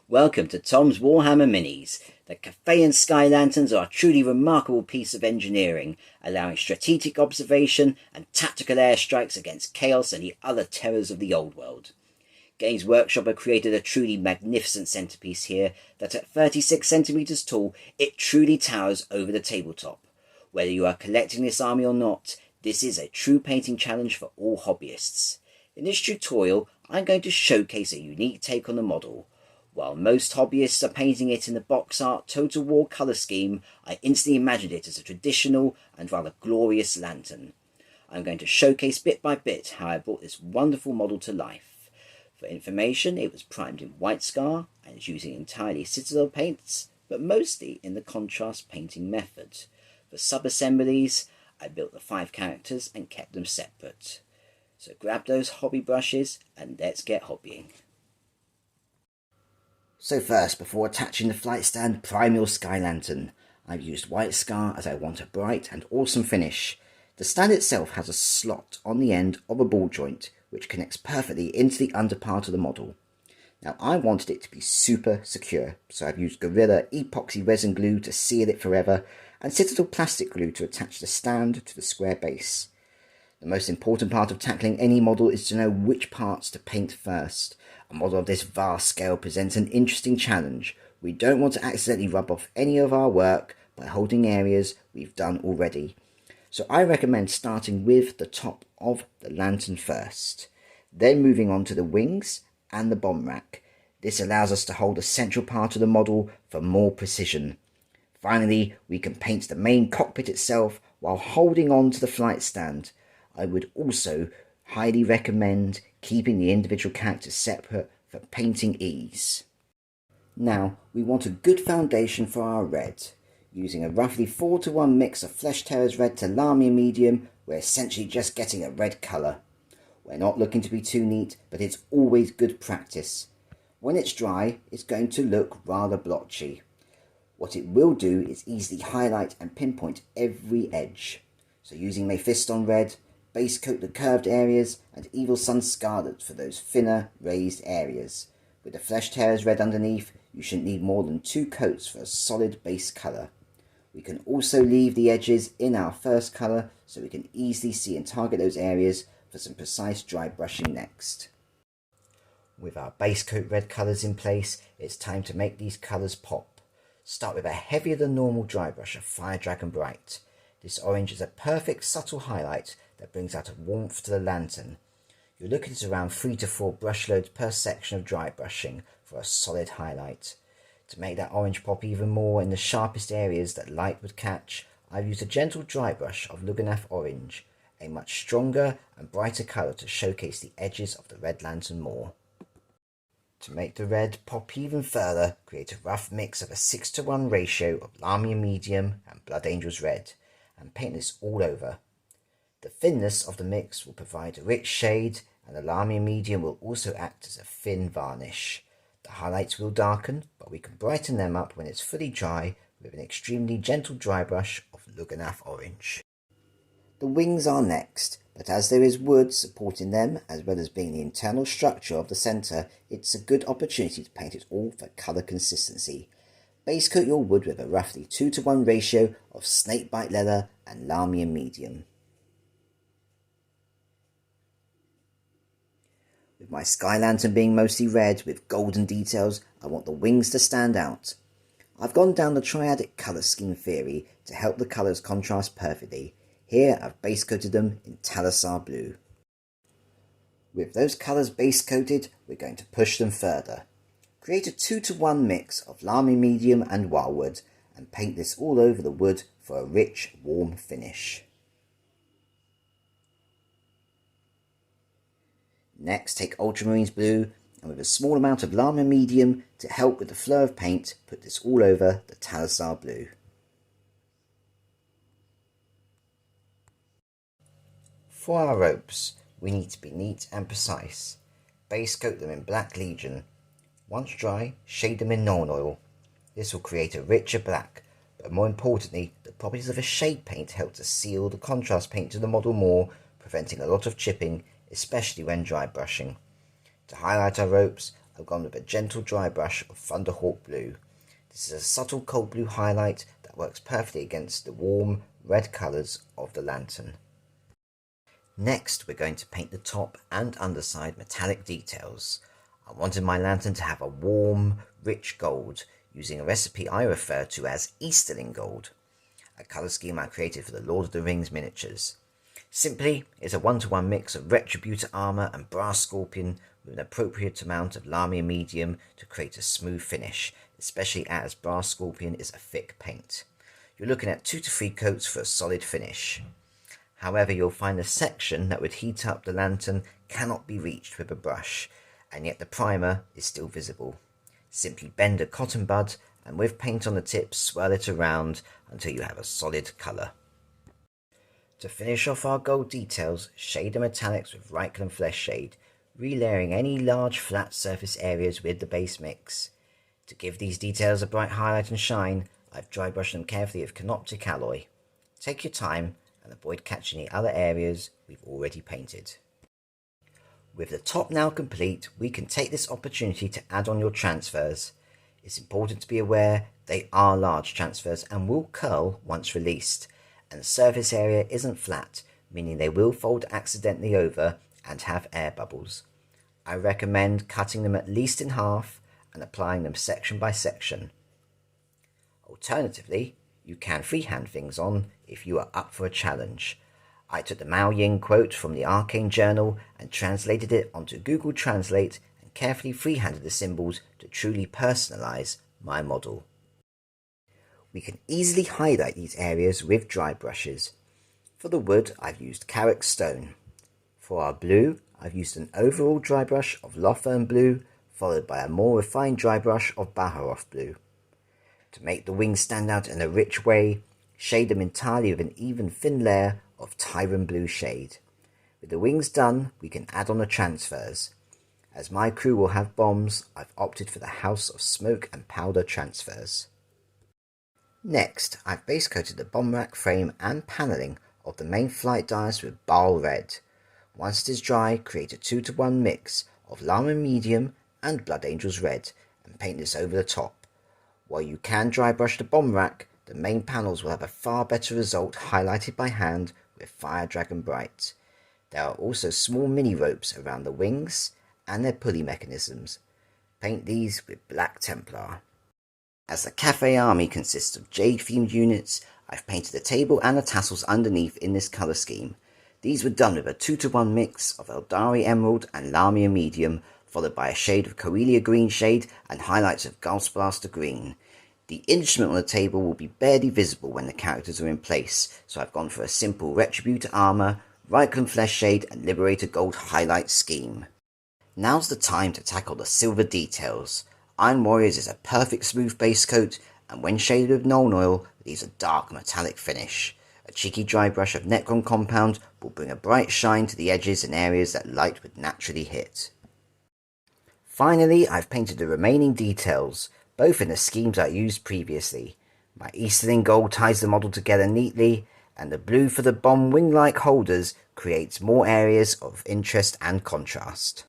Welcome to Tom's Warhammer Minis. The Cathay and Sky Lanterns are a truly remarkable piece of engineering, allowing strategic observation and tactical airstrikes against chaos and the other terrors of the old world. Games Workshop have created a truly magnificent centrepiece here that at 36 centimeters tall, it truly towers over the tabletop. Whether you are collecting this army or not, this is a true painting challenge for all hobbyists. In this tutorial, I'm going to showcase a unique take on the model. While most hobbyists are painting it in the box art Total War colour scheme, I instantly imagined it as a traditional and rather glorious lantern. I'm going to showcase bit by bit how I brought this wonderful model to life. For information, it was primed in White Scar and is using entirely Citadel paints, but mostly in the contrast painting method. For sub-assemblies, I built the 5 characters and kept them separate. So grab those hobby brushes and let's get hobbying. So first, before attaching the flight stand, prime your Sky Lantern. I've used White Scar as I want a bright and awesome finish. The stand itself has a slot on the end of a ball joint, which connects perfectly into the under part of the model. Now I wanted it to be super secure, so I've used Gorilla epoxy resin glue to seal it forever, and Citadel plastic glue to attach the stand to the square base. The most important part of tackling any model is to know which parts to paint first. A model of this vast scale presents an interesting challenge. We don't want to accidentally rub off any of our work by holding areas we've done already. So I recommend starting with the top of the lantern first, then moving on to the wings and the bomb rack. This allows us to hold the central part of the model for more precision. Finally, we can paint the main cockpit itself while holding on to the flight stand. I would also highly recommend keeping the individual characters separate for painting ease. Now we want a good foundation for our red. Using a roughly 4:1 mix of Flesh Terror's Red to Lamia Medium, we're essentially just getting a red colour. We're not looking to be too neat, but it's always good practice. When it's dry, it's going to look rather blotchy. What it will do is easily highlight and pinpoint every edge. So using Mephiston Red, base coat the curved areas, and Evil Sunz Scarlet for those thinner, raised areas. With the Flesh Terror's Red underneath, you shouldn't need more than 2 coats for a solid base colour. We can also leave the edges in our first colour so we can easily see and target those areas for some precise dry brushing next. With our base coat red colours in place, it's time to make these colours pop. Start with a heavier than normal dry brush of Fire Dragon Bright. This orange is a perfect subtle highlight that brings out a warmth to the lantern. You're looking at around 3 to 4 brush loads per section of dry brushing for a solid highlight. To make that orange pop even more in the sharpest areas that light would catch, I've used a gentle dry brush of Lugganath Orange, a much stronger and brighter colour to showcase the edges of the red lantern more. To make the red pop even further, create a rough mix of a 6:1 ratio of Lamia Medium and Blood Angel's Red, and paint this all over. The thinness of the mix will provide a rich shade, and the Lamia Medium will also act as a thin varnish. The highlights will darken, but we can brighten them up when it's fully dry with an extremely gentle dry brush of Lugganath Orange. The wings are next, but as there is wood supporting them as well as being the internal structure of the centre, it's a good opportunity to paint it all for colour consistency. Base coat your wood with a roughly 2:1 ratio of Snakebite Leather and Lamia Medium. With my Sky Lantern being mostly red with golden details, I want the wings to stand out. I've gone down the triadic colour scheme theory to help the colours contrast perfectly. Here I've base coated them in Talassar Blue. With those colours base coated, we're going to push them further. Create a 2:1 mix of Lamia Medium and Wyldwood and paint this all over the wood for a rich, warm finish. Next, take Ultramarines Blue and with a small amount of Lamia Medium to help with the flow of paint, put this all over the Talassar Blue. For our ropes, we need to be neat and precise. Base coat them in Black Legion. Once dry, shade them in Nuln Oil. This will create a richer black, but more importantly, the properties of a shade paint help to seal the contrast paint to the model more, preventing a lot of chipping, especially when dry brushing. To highlight our ropes, I've gone with a gentle dry brush of Thunderhawk Blue. This is a subtle cold blue highlight that works perfectly against the warm red colours of the lantern. Next, we're going to paint the top and underside metallic details. I wanted my lantern to have a warm, rich gold, using a recipe I refer to as Easterling Gold, a colour scheme I created for the Lord of the Rings miniatures. Simply, it's a 1-to-1 mix of Retributor Armour and Brass Scorpion with an appropriate amount of Lamia Medium to create a smooth finish, especially as Brass Scorpion is a thick paint. You're looking at 2 to 3 coats for a solid finish. However, you'll find the section that would heat up the lantern cannot be reached with a brush, and yet the primer is still visible. Simply bend a cotton bud and with paint on the tip swirl it around until you have a solid colour. To finish off our gold details, shade the metallics with Reikland Fleshshade, relayering any large flat surface areas with the base mix. To give these details a bright highlight and shine, I've dry brushed them carefully with Canoptek Alloy. Take your time and avoid catching the other areas we've already painted. With the top now complete, we can take this opportunity to add on your transfers. It's important to be aware they are large transfers and will curl once released, and the surface area isn't flat, meaning they will fold accidentally over and have air bubbles. I recommend cutting them at least in half and applying them section by section. Alternatively, you can freehand things on if you are up for a challenge. I took the Mao Ying quote from the Arcane Journal and translated it onto Google Translate and carefully freehanded the symbols to truly personalise my model. We can easily highlight these areas with dry brushes. For the wood, I've used Carrick Stone. For our blue, I've used an overall dry brush of Lothern Blue, followed by a more refined dry brush of Baharoth Blue. To make the wings stand out in a rich way, shade them entirely with an even thin layer of Tyrant Blue shade. With the wings done, we can add on the transfers. As my crew will have bombs, I've opted for the House of Smoke and Powder transfers. Next, I've base coated the bomb rack frame and panelling of the main flight dice with Bile Red. Once it is dry, create a 2-to-1 mix of Lamia Medium and Blood Angels Red and paint this over the top. While you can dry brush the bomb rack, the main panels will have a far better result highlighted by hand with Fire Dragon Bright. There are also small mini ropes around the wings and their pulley mechanisms. Paint these with Black Templar. As the Cathay army consists of jade-themed units, I've painted the table and the tassels underneath in this colour scheme. These were done with a 2-to-1 mix of Eldari Emerald and Lamia Medium, followed by a shade of Corellia Green shade and highlights of Gulfsplaster Green. The instrument on the table will be barely visible when the characters are in place, so I've gone for a simple Retributor Armour, Reikland Fleshshade and Liberator Gold highlight scheme. Now's the time to tackle the silver details. Iron Warriors is a perfect smooth base coat, and when shaded with Nuln Oil, leaves a dark metallic finish. A cheeky dry brush of Necron Compound will bring a bright shine to the edges and areas that light would naturally hit. Finally, I've painted the remaining details, both in the schemes I used previously. My Easterling Gold ties the model together neatly, and the blue for the bomb wing-like holders creates more areas of interest and contrast.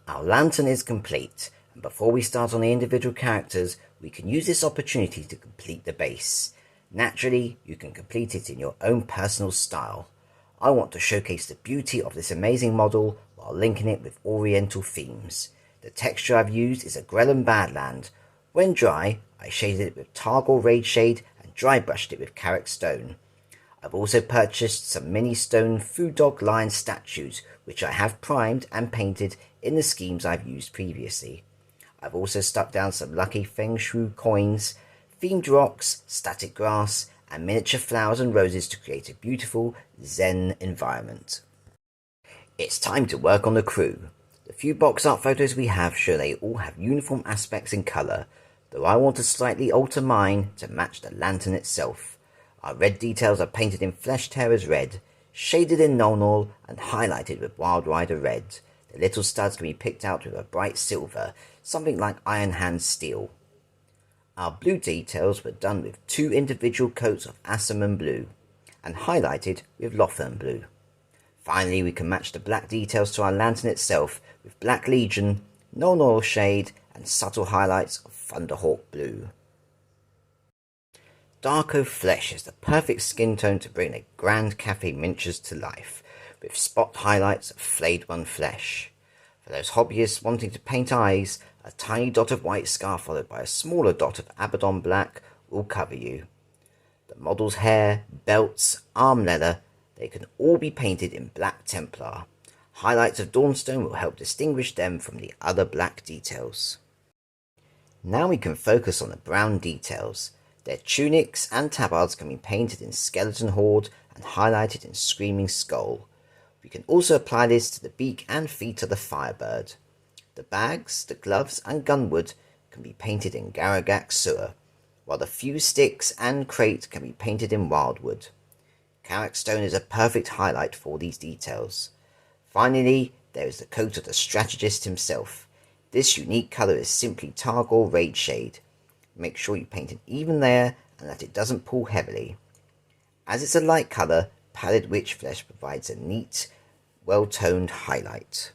Our lantern is complete, and before we start on the individual characters, we can use this opportunity to complete the base. Naturally, you can complete it in your own personal style. I want to showcase the beauty of this amazing model while linking it with oriental themes. The texture I've used is a Grellan Badland. When dry, I shaded it with Targor Raid Shade and dry brushed it with Carrick Stone. I've also purchased some mini stone Food Dog Lion statues, which I have primed and painted in the schemes I've used previously. I've also stuck down some lucky Feng Shui coins, themed rocks, static grass, and miniature flowers and roses to create a beautiful Zen environment. It's time to work on the crew. The few box art photos we have show they all have uniform aspects in colour, though I want to slightly alter mine to match the lantern itself. Our red details are painted in Flesh Tearers Red, shaded in Nuln Oil and highlighted with Wild Rider Red. The little studs can be picked out with a bright silver, something like Iron Hand steel. Our blue details were done with 2 individual coats of Assaman Blue and highlighted with Lothern Blue. Finally, we can match the black details to our lantern itself with Black Legion, Nuln Oil shade, and subtle highlights of Thunderhawk Blue. Darko Flesh is the perfect skin tone to bring the grand Cathay miniatures to life, with spot highlights of flayed one flesh. For those hobbyists wanting to paint eyes, a tiny dot of white scar followed by a smaller dot of Abaddon black will cover you. The model's hair, belts, arm leather, they can all be painted in black Templar. Highlights of Dawnstone will help distinguish them from the other black details. Now we can focus on the brown details. Their tunics and tabards can be painted in Skeleton Horde and highlighted in Screaming Skull. We can also apply this to the beak and feet of the Firebird. The bags, the gloves and gunwood can be painted in Garagak Sewer, while the few sticks and crate can be painted in Wyldwood. Karak Stone is a perfect highlight for these details. Finally, there is the coat of the strategist himself. This unique colour is simply Targor Raid Shade. Make sure you paint an even layer and that it doesn't pull heavily. As it's a light colour, Pallid Witch Flesh provides a neat, well-toned highlight.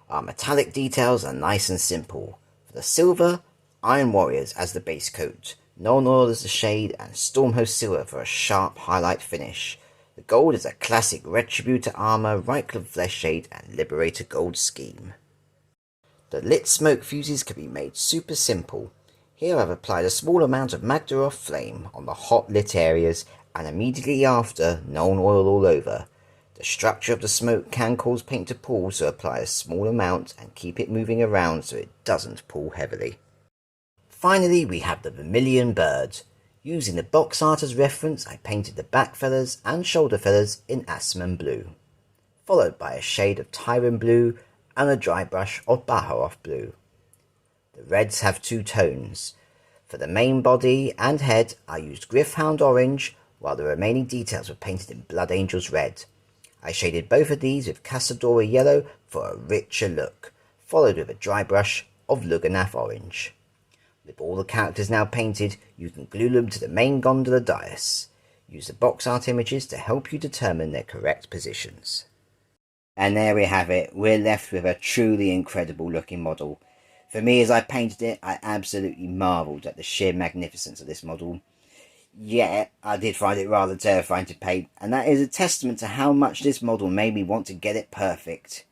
Our metallic details are nice and simple. For the silver, Iron Warriors as the base coat, Nuln Oil as the shade, and Stormhost Silver for a sharp highlight finish. The gold is a classic Retributor Armour, Reikland Fleshshade and Liberator Gold scheme. The lit smoke fuses can be made super simple. Here I've applied a small amount of Magdaroth Flame on the hot lit areas and immediately after Nuln Oil all over. The structure of the smoke can cause paint to pool, so apply a small amount and keep it moving around so it doesn't pool heavily. Finally we have the Vermilion Bird. Using the box art as reference, I painted the back feathers and shoulder feathers in Asman Blue, followed by a shade of Tyron Blue and a dry brush of Baharoth Blue. The reds have two tones. For the main body and head I used Gryph-hound Orange, while the remaining details were painted in Blood Angels Red. I shaded both of these with Casadora Yellow for a richer look, followed with a dry brush of Lugganath Orange. With all the characters now painted, you can glue them to the main gondola dais. Use the box art images to help you determine their correct positions. And there we have it, we're left with a truly incredible looking model. For me, as I painted it, I absolutely marvelled at the sheer magnificence of this model. Yet, I did find it rather terrifying to paint, and that is a testament to how much this model made me want to get it perfect.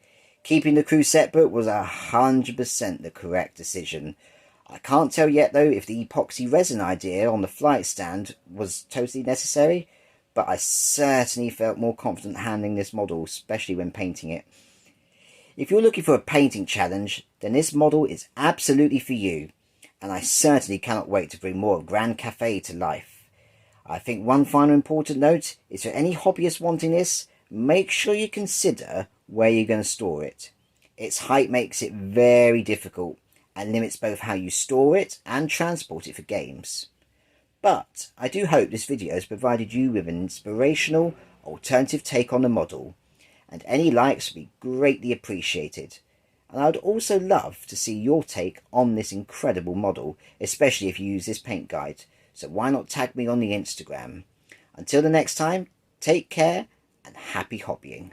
Keeping the crew separate was 100% the correct decision. I can't tell yet though if the epoxy resin idea on the flight stand was totally necessary, but I certainly felt more confident handling this model, especially when painting it. If you're looking for a painting challenge, then this model is absolutely for you, and I certainly cannot wait to bring more of Grand Cathay to life. I think one final important note is for any hobbyist wanting this, make sure you consider where you're going to store it. Its height makes it very difficult and limits both how you store it and transport it for games. But I do hope this video has provided you with an inspirational, alternative take on the model, and any likes would be greatly appreciated. And I would also love to see your take on this incredible model, especially if you use this paint guide, so why not tag me on the Instagram. Until the next time, take care and happy hobbying.